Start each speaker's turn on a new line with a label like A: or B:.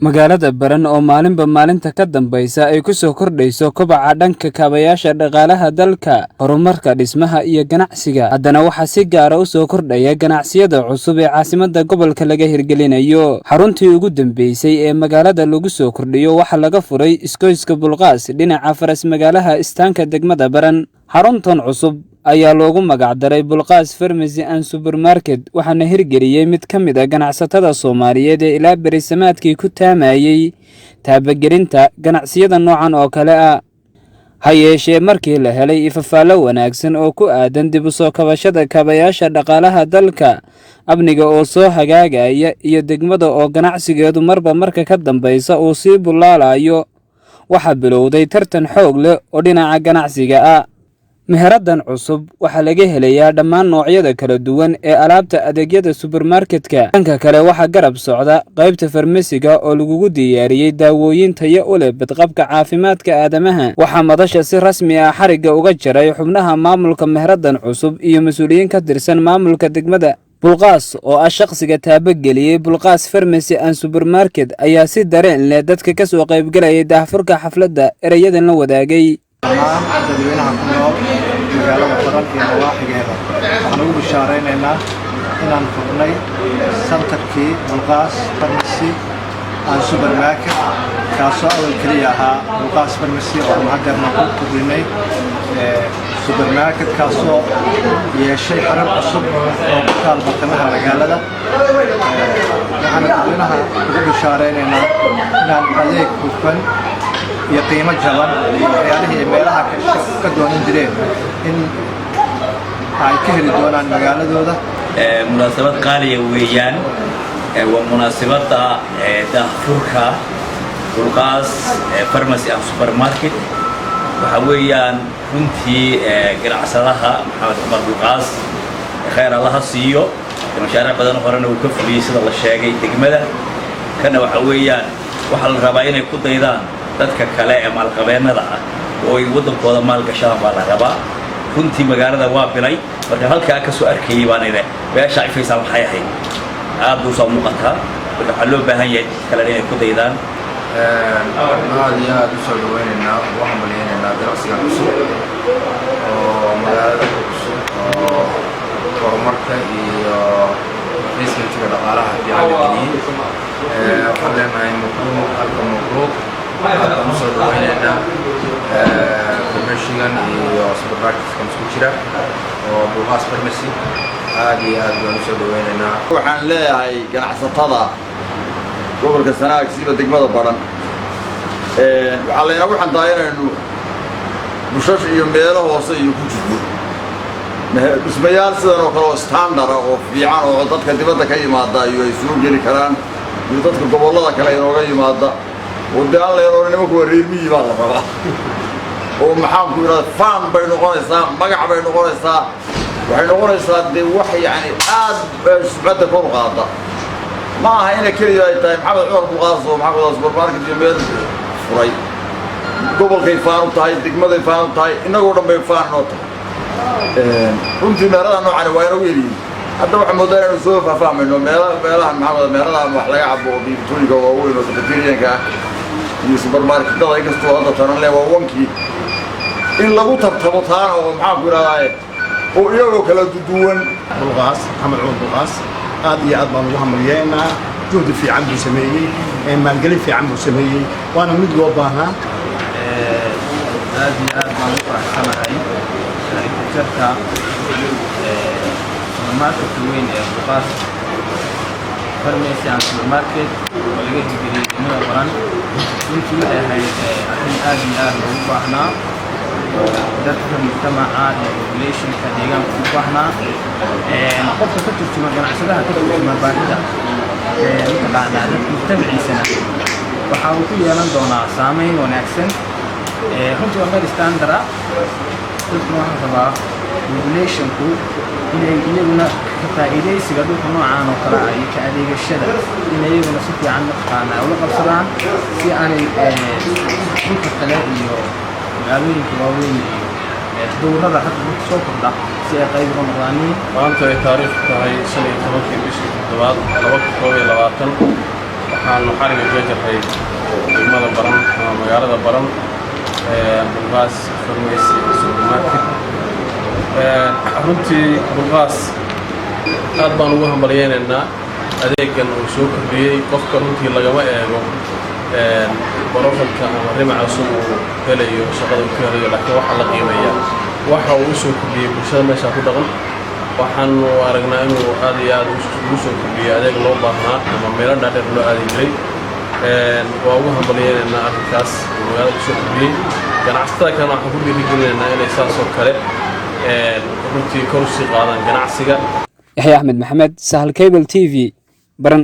A: magaalada Baran oo maalinba maalinta ka dambaysa ay ku soo kordhayso kobaca dhanka kaabayaasha dhaqaalaha dalka, horumarka dhismaha iyo ganacsiga. Haddana waxaa si gaar ah u soo kordhaya ganacsiyada cusub ee caasimadda gobolka laga hirgelinayo. Xaruntii ugu dambeysay ee magaalada lagu soo kordhiyo waxa laga furay iskoyska Bulqaas dhinaca faras magaalaha istaanka degmada Baran. Xaruntan cusub ayaa loogu magac daray Bulqaas Pharmacy and Supermarket, waxaana hirgeliyay mid ka mid ah ganacsatada Soomaaliyeed ee ilaa berisamaadkii ku taamayay taabagelinta ganacsiyada noocan oo kale ah. Ha yeeshee markii la helay ifafaalo wanaagsan oo ku aadan dib u soo kabashada kaabayaasha dhaqaalaha dalka, amniga oo soo hagaagaya iyo degmada oo ganacsigeedu marba marka ka dambaysa uu sii bulaalayo, waxaa bilowday tartan xoog leh oo dhinaca ganacsiga ah. Meheradan cusub waxaa laga helayaa dhammaan noocyada kala duwan ee alaabta adeegyada supermarketka. Dhanka kale waxaa garab socda qaybta farmasiga oo lagu diyaariyay daawooyin tayo u leh badqabka caafimaadka aadamaha. Waxaa madasha si rasmi ah xariga uga jaray xubnaha maamulka meheradan cusub iyo mas'uuliyiin ka tirsan maamulka degmada. Bulqaas oo ah shaqsiga taabageliyay Bulqaas Pharmacy and Supermarket ayaa si dareen leh dadka ka soo qaybgalaya daahfurka xafladda erayadan la wadaagay.
B: dadweynaha ku nool magaalada Baran iyo nawaaxigeeda waxaan ugu bishaareynaa inaan furnay santarkii Bulqaas Pharmacy and Supermarket kaasoo awal kaliya ahaa Bulqaas Pharmacy oo hadda ku kordhinay supermarket kaasoo yeeshay xarun cusub oo ku taal bartamaha magaalada. waxaan dadweynaha ugu bishaareynaa inaan adeeg hufan iyo qiimo jaban waxyaalihii meelaha ka doonan jireen in ay ka heli doonaan magaaladooda.
C: munaasabad qaaliya weeyaan, waa munaasabada daahfurka Bulqaas Pharmacy and Supermarket. waxa weeyaan runtii ganacsadaha Maxamed Cumar Bulqaas khayr Allah siiyo, mashaariic badan horena uu ka fuliyay sida la sheegay degmada. kana waxa weeyaan waxa la rabaa inay ku daydaan dadka kale ee maalqabeennada ah oo ay wadankooda maal gashaan baa la rabaa. runtii magaalada waa bilay marka halkaa ka soo arkayay baan idin beesha Faysal waxay ahayd aad u soo muuqataa, marka waxa loo baahan yahay kale inay ku daydaan.
D: aad iyo aad u soo dhaweynaynaa waxaan maleynaynaa ganacsiga cusub oo magaalada cusub oo horumarka iyo isbeddelka dhaqaalaha fiican geliyay. waxaan leenahay mabruuq halka mabruuq waxaan u soo dhaweynaynaa farmashigan iyo supermarketkan isku jira oo Bulqaas Pharmacy. aad iyo aad baan u soo dhaweynaynaa.
E: waxaan leeyahay ganacsatada gobolka Sanaag sida degmada Baran waxaa la inagu xantaa inaynu bushash iyo meelo hoose iyo ku jirto dhismayaal sidan oo kale oo standard oo fiican oo dadka dibadda ka yimaada iyo ay soo geli karaan iyo dadka gobollada kale inooga yimaada oo daan la yaro nimanku reer miyi baa la rabaa oo maxaan ku yiraahdaa faan bay noqonaysaa, magac bay noqonaysaa, waxay noqonaysaa de wax yani aad sumcadda kor u qaada. ma aha inay keliya ay tahay Maxamed Cumar Bulqaas oo maxaa supermarket iyo meel furay gobolkay faan u tahay, degmaday faan u tahay, inagoo dhan bay faan noo tahay. runtii meelaha noocan waa inuu yiri hadda waxa moodaa inuu soo faahfaamayno meelaha Maxamed meelaha wax laga cabo biibtooyinka oo weyn oo dadweynaha iyo supermarketada ay kastoo hadda taran leh waa wankii in lagu tartamo taan oo maxaan ku yiraahdaa oo iyagoo kala duwan.
B: Bulqaas Maxamed Cumar Bulqaas aad iyo aad baan ugu hambalyeynaa. juhdi fiican buu sameeyey, maalgelin fiican buu sameeyey, waana mid loo baahnaa.
D: aad iyo aad baan u faraxsanahay shirkadda supermarket weyn ee Bulqaas Pharmacy and Supermarket oo laga hirgeliyay degmada Baran. runtii waxay ahayd arrin aad iyo aad loogu baahnaa dadka mujtamaca iyo populationka deegaanka u baahnaa. qofka ka turjuma ganacsadaha ka turjuma baahida dadka mujtamaciisana waxa uu ku yeelan doonaa saameyn wanaagsan. runtii waa meel standard ah. dadkuna waxaa rabaa populationku inay iyaguna ka faa'iidaysiga dhulka noocaan oo kale ah iyo ka adeegashada inay iyaguna si fiican mataqaanaa ula qabsadaan si aanay dhulka kale iyo magaalooyinka waaweyn iyo dowladda hadda soo kordha si ay qayb uga noqdaan.
F: maanta ay taariikh tahay 15 bishii
D: labaad 2022 waxaanu xariga ka jarray degmada Baran ama magaalada Baran Bulqaas Pharmacy and Supermarket runtii Bulqaas aad baan ugu hambalyeynaa adeegan uu soo kordhiyay qofka runtii lagama eego barofalka ama rimaca soo helayo shaqada uu ka helayo laakiin waxa la qiimeeyaa waxa uu soo kordhiyay bulshada meesha ku dhaqan waxaan aragnaa inuu aad iyo aad u soo kordhiyay adeeg loo baahnaa ama meelo dhaadheer loo aadi jiray waa ugu hambalyeynaa arrinkaas magaalada ku soo kordhiyay ganacsatada kana waxaan ku dhiirigelinaynaa inay saas oo kale runtii kor u sii qaadaan ganacsiga
A: Yaxya Axmed Maxamed Sahal Cable TV Baran